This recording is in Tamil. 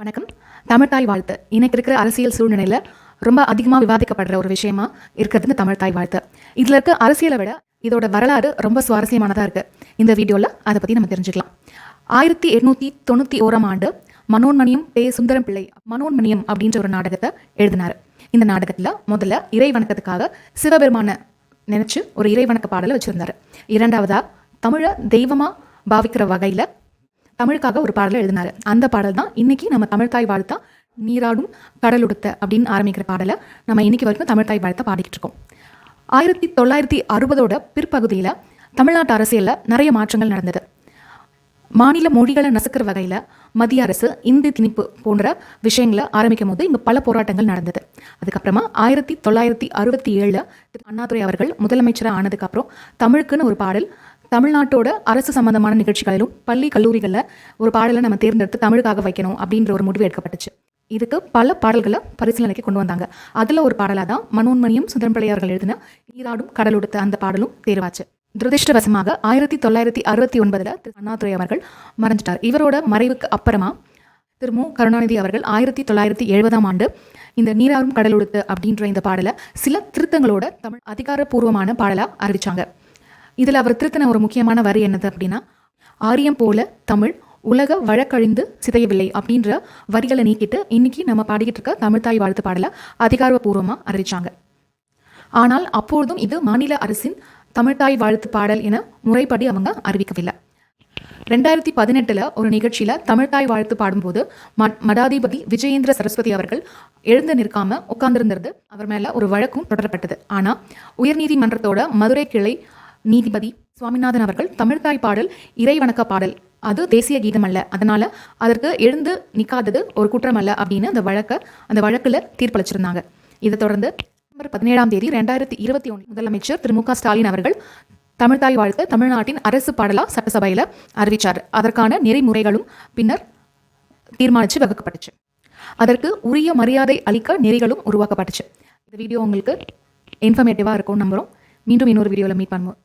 வணக்கம். தமிழ்த்தாய் வாழ்த்து இன்னைக்கு இருக்கிற அரசியல் சூழ்நிலையில் ரொம்ப அதிகமாக விவாதிக்கப்படுற ஒரு விஷயமா இருக்கிறது இந்த தமிழ்த்தாய் வாழ்த்து. இதில் இருக்க அரசியலை விட இதோட வரலாறு ரொம்ப சுவாரஸ்யமானதாக இருக்குது. இந்த வீடியோவில் அதை பற்றி நம்ம தெரிஞ்சுக்கலாம். 1891ஆம் ஆண்டு மனோன்மணியம் சுந்தரம் பிள்ளை மனோன்மணியம் அப்படின்ற ஒரு நாடகத்தை எழுதினார். இந்த நாடகத்தில் முதல்ல இறை வணக்கத்துக்காக சிவபெருமான நினச்சி ஒரு இறை வணக்க பாடலை வச்சுருந்தார். இரண்டாவதாக தமிழை தெய்வமாக பாவிக்கிற வகையில் தமிழுக்காக ஒரு பாடலை எழுதினார். அந்த பாடல் தான் இன்னைக்கு நம்ம தமிழ்த்தாய் வாழ்த்தா நீராடும் கடலுடுத்த அப்படின்னு ஆரம்பிக்கிற பாடலை நம்ம இன்னைக்கு வரைக்கும் தமிழ்த்தாய் வாழ்த்தா பாடிக்கிட்டு இருக்கோம். 1960 பிற்பகுதியில் தமிழ்நாட்டு அரசியலில் நிறைய மாற்றங்கள் நடந்தது. மாநில மொழிகளை நசுக்கிற வகையில் மத்திய அரசு இந்தி திணிப்பு போன்ற விஷயங்களை ஆரம்பிக்கும் போது இங்கே பல போராட்டங்கள் நடந்தது. அதுக்கப்புறமா 1967 அண்ணாதுரை அவர்கள் முதலமைச்சராக ஆனதுக்கப்புறம் தமிழுக்குன்னு ஒரு பாடல், தமிழ்நாட்டோட அரசு சம்பந்தமான நிகழ்ச்சிகளிலும் பள்ளி கல்லூரிகளில் ஒரு பாடலை நம்ம தேர்ந்தெடுத்து தமிழுக்காக வைக்கணும் அப்படின்ற ஒரு முடிவு எடுக்கப்பட்டுச்சு. இதுக்கு பல பாடல்களை பரிசீலனைக்கு கொண்டு வந்தாங்க. அதில் ஒரு பாடலாக தான் மனோன்மணியம் சுந்தரம் பிள்ளை அவர்கள் எழுதின நீராடும் கடலுடுத்த அந்த பாடலும் தேர்வாச்சு. துரதிருஷ்டவசமாக 1969 அண்ணாதுரை அவர்கள் மறைஞ்சிட்டார். இவரோட மறைவுக்கு அப்புறமா மு. கருணாநிதி அவர்கள் 1970ஆம் ஆண்டு இந்த நீராடும் கடலுடுத்த அப்படின்ற இந்த பாடலை சில திருத்தங்களோட தமிழ் அதிகாரப்பூர்வமான பாடலாக அறிவிச்சாங்க. இதில் அவர் திருத்தின ஒரு முக்கியமான வரி என்னது அப்படின்னா, ஆரியம் போல தமிழ் உலக வழக்கழிந்து சிதையவில்லை அப்படின்ற வரிகளை நீக்கிட்டு இன்னைக்கு நம்ம பாடிக்கிட்டு இருக்க தமிழ்த்தாய் வாழ்த்து பாடலை அதிகாரப்பூர்வமாக அறிவிச்சாங்க. ஆனால் அப்பொழுதும் இது மாநில அரசின் தமிழ்த்தாய் வாழ்த்து பாடல் என முறைப்படி அவங்க அறிவிக்கவில்லை. 2018 ஒரு நிகழ்ச்சியில் தமிழ்த்தாய் வாழ்த்து பாடும்போது மடாதிபதி விஜயேந்திர சரஸ்வதி அவர்கள் எழுந்து நிற்காம உட்கார்ந்திருந்தது அவர் மேல ஒரு வழக்கும் தொடரப்பட்டது. ஆனால் உயர்நீதிமன்றத்தோட மதுரை கிளை நீதிபதி சுவாமிநாதன் அவர்கள் தமிழ்த்தாய் பாடல் இறை வணக்க பாடல், அது தேசிய கீதம் அல்ல, அதனால அதற்கு எழுந்து நிற்காதது ஒரு குற்றம் அல்ல அப்படின்னு அந்த வழக்கில் தீர்ப்பளிச்சிருந்தாங்க. இதை தொடர்ந்து நவம்பர் 17ஆம் தேதி 2021 முதலமைச்சர் மு. க. ஸ்டாலின் அவர்கள் தமிழ்த்தாய் வாழ்த்து தமிழ்நாட்டின் அரசு பாடலாக சட்டசபையில் அறிவித்தார். அதற்கான நெறிமுறைகளும் பின்னர் தீர்மானித்து வகுக்கப்பட்டுச்சு. அதற்கு உரிய மரியாதை அளிக்க நெறிகளும் உருவாக்கப்பட்டுச்சு. இந்த வீடியோ உங்களுக்கு இன்ஃபர்மேட்டிவாக இருக்கும்னு நம்புகிறோம். மீண்டும் இன்னொரு வீடியோவில் மீட் பண்ணுவோம்.